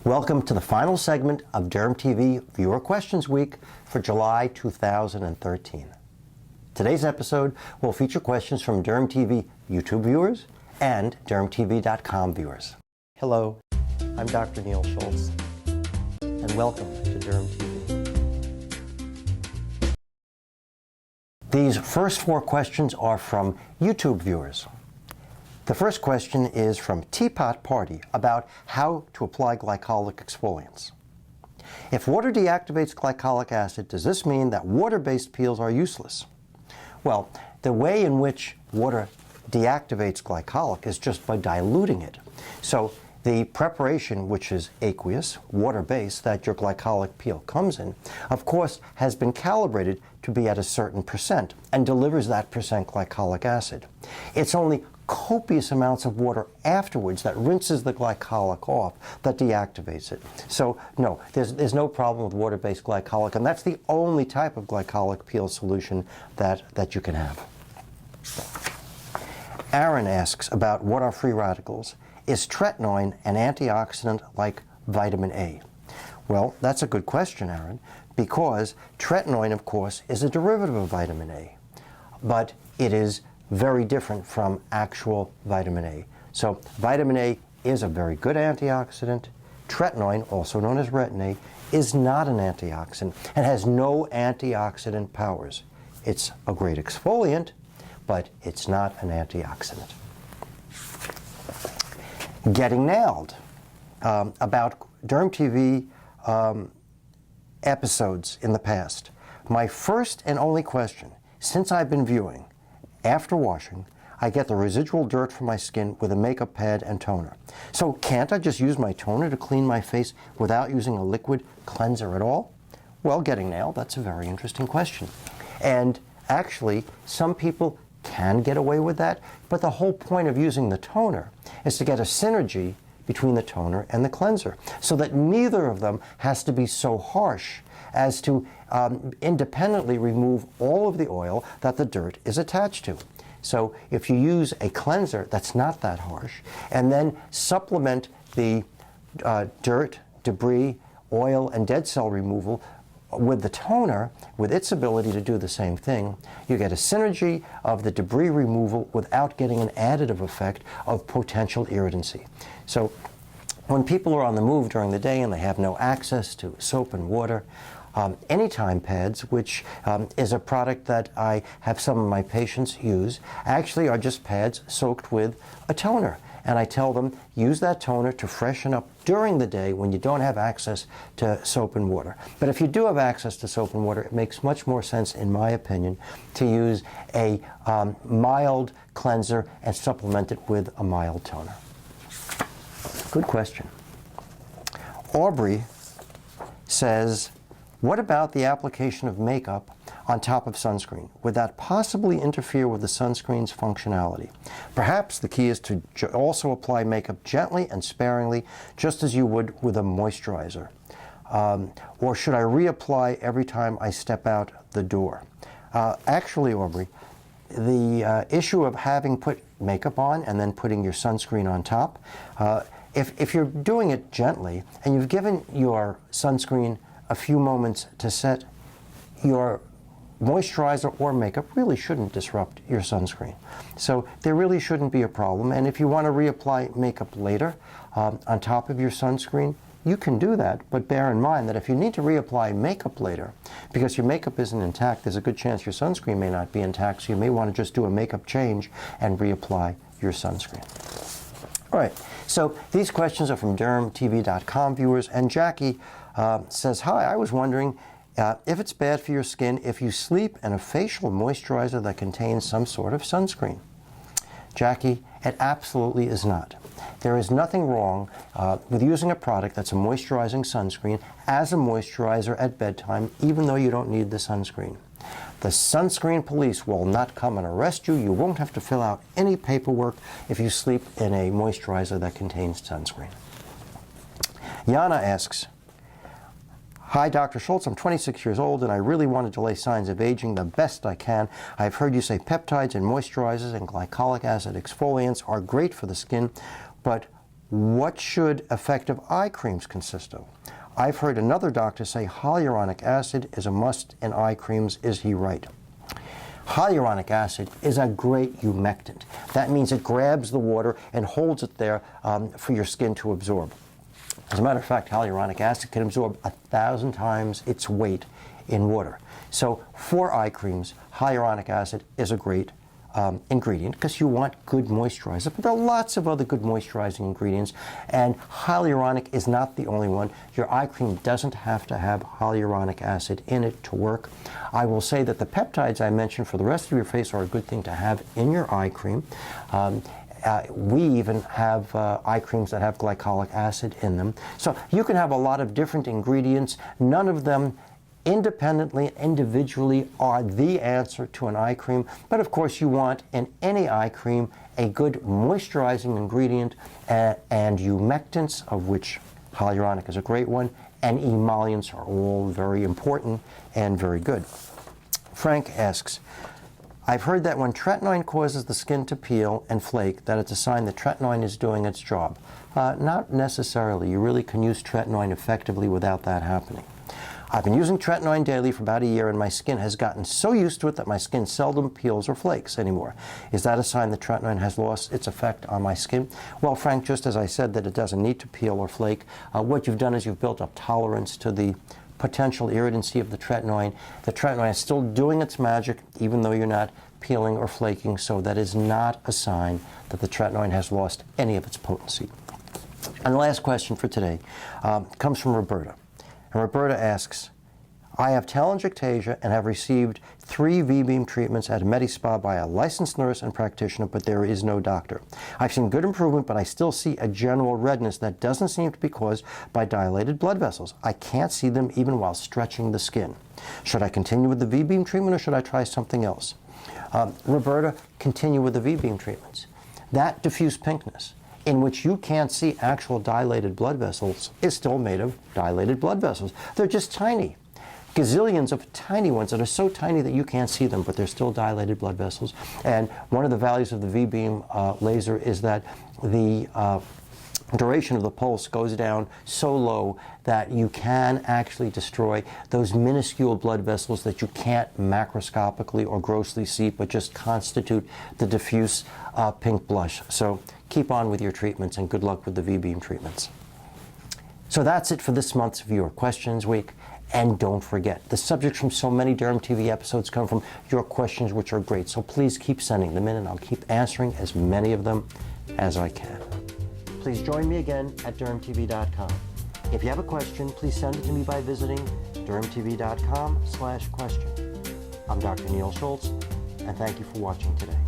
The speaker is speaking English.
Welcome to the final segment of DermTV Viewer Questions Week for July 2013. Today's episode will feature questions from DermTV YouTube viewers and DermTV.com viewers. Hello, I'm Dr. Neil Schultz, and welcome to DermTV. These first four questions are from YouTube viewers. The first question is from Teapot Party about how to apply glycolic exfoliants. If water deactivates glycolic acid, does this mean that water-based peels are useless? Well, the way in which water deactivates glycolic is just by diluting it. So the preparation, which is aqueous, water-based, that your glycolic peel comes in, of course, has been calibrated to be at a certain percent and delivers that percent glycolic acid. It's only copious amounts of water afterwards that rinses the glycolic off that deactivates it. So no, there's no problem with water-based glycolic, and that's the only type of glycolic peel solution that you can have. Aaron asks about what are free radicals. Is tretinoin an antioxidant like vitamin A? Well, that's a good question, Aaron, because tretinoin, of course, is a derivative of vitamin A, but it is very different from actual vitamin A. So vitamin A is a very good antioxidant. Tretinoin, also known as retin A, is not an antioxidant and has no antioxidant powers. It's a great exfoliant, but it's not an antioxidant. Getting nailed about DermTV episodes in the past. My first and only question, since I've been viewing, after washing, I get the residual dirt from my skin with a makeup pad and toner. So can't I just use my toner to clean my face without using a liquid cleanser at all? Well, getting nailed, that's a very interesting question. And actually, some people can get away with that, but the whole point of using the toner is to get a synergy between the toner and the cleanser, so that neither of them has to be so harsh as to independently remove all of the oil that the dirt is attached to. So if you use a cleanser that's not that harsh, and then supplement the dirt, debris, oil, and dead cell removal with the toner, with its ability to do the same thing, you get a synergy of the debris removal without getting an additive effect of potential irritancy. So when people are on the move during the day and they have no access to soap and water, Anytime pads, which is a product that I have some of my patients use, actually are just pads soaked with a toner. And I tell them, use that toner to freshen up during the day when you don't have access to soap and water. But if you do have access to soap and water, it makes much more sense, in my opinion, to use a mild cleanser and supplement it with a mild toner. Good question. Aubrey says, what about the application of makeup on top of sunscreen? Would that possibly interfere with the sunscreen's functionality? Perhaps the key is to also apply makeup gently and sparingly, just as you would with a moisturizer. Or should I reapply every time I step out the door? Actually, Aubrey, the issue of having put makeup on and then putting your sunscreen on top, if you're doing it gently and you've given your sunscreen a few moments to set, your moisturizer or makeup really shouldn't disrupt your sunscreen. So there really shouldn't be a problem. And if you want to reapply makeup later on top of your sunscreen, you can do that. But bear in mind that if you need to reapply makeup later, because your makeup isn't intact, there's a good chance your sunscreen may not be intact, so you may want to just do a makeup change and reapply your sunscreen. All right, so these questions are from DermTV.com viewers, and Jackie says, hi, I was wondering if it's bad for your skin if you sleep in a facial moisturizer that contains some sort of sunscreen. Jackie, it absolutely is not. There is nothing wrong with using a product that's a moisturizing sunscreen as a moisturizer at bedtime, even though you don't need the sunscreen. The sunscreen police will not come and arrest you. You won't have to fill out any paperwork if you sleep in a moisturizer that contains sunscreen. Yanna asks, hi, Dr. Schultz. I'm 26 years old and I really want to delay signs of aging the best I can. I've heard you say peptides and moisturizers and glycolic acid exfoliants are great for the skin, but what should effective eye creams consist of? I've heard another doctor say hyaluronic acid is a must in eye creams. Is he right? Hyaluronic acid is a great humectant. That means it grabs the water and holds it there for your skin to absorb. As a matter of fact, hyaluronic acid can absorb 1,000 times its weight in water. So for eye creams, hyaluronic acid is a great ingredient because you want good moisturizer. But there are lots of other good moisturizing ingredients, and hyaluronic is not the only one. Your eye cream doesn't have to have hyaluronic acid in it to work. I will say that the peptides I mentioned for the rest of your face are a good thing to have in your eye cream. We even have eye creams that have glycolic acid in them. So you can have a lot of different ingredients. None of them independently, individually are the answer to an eye cream. But of course you want in any eye cream a good moisturizing ingredient and humectants, of which hyaluronic is a great one, and emollients are all very important and very good. Frank asks, I've heard that when tretinoin causes the skin to peel and flake, that it's a sign that tretinoin is doing its job. Not necessarily. You really can use tretinoin effectively without that happening. I've been using tretinoin daily for about a year, and my skin has gotten so used to it that my skin seldom peels or flakes anymore. Is that a sign that tretinoin has lost its effect on my skin? Well, Frank, just as I said that it doesn't need to peel or flake, what you've done is you've built up tolerance to the potential irritancy of the tretinoin. The tretinoin is still doing its magic, even though you're not peeling or flaking, so that is not a sign that the tretinoin has lost any of its potency. And the last question for today comes from Roberta. And Roberta asks, I have telangiectasia and have received 3 V-beam treatments at a Medi-Spa by a licensed nurse and practitioner, but there is no doctor. I've seen good improvement, but I still see a general redness that doesn't seem to be caused by dilated blood vessels. I can't see them even while stretching the skin. Should I continue with the V-beam treatment or should I try something else? Roberta, continue with the V-beam treatments. That diffuse pinkness, in which you can't see actual dilated blood vessels, is still made of dilated blood vessels. They're just tiny. Gazillions of tiny ones that are so tiny that you can't see them, but they're still dilated blood vessels. And one of the values of the V-beam laser is that the duration of the pulse goes down so low that you can actually destroy those minuscule blood vessels that you can't macroscopically or grossly see, but just constitute the diffuse pink blush. So keep on with your treatments and good luck with the V-beam treatments. So that's it for this month's Viewer Questions Week. And don't forget, the subjects from so many DermTV episodes come from your questions, which are great. So please keep sending them in, and I'll keep answering as many of them as I can. Please join me again at DermTV.com. If you have a question, please send it to me by visiting DermTV.com/question. I'm Dr. Neil Schultz, and thank you for watching today.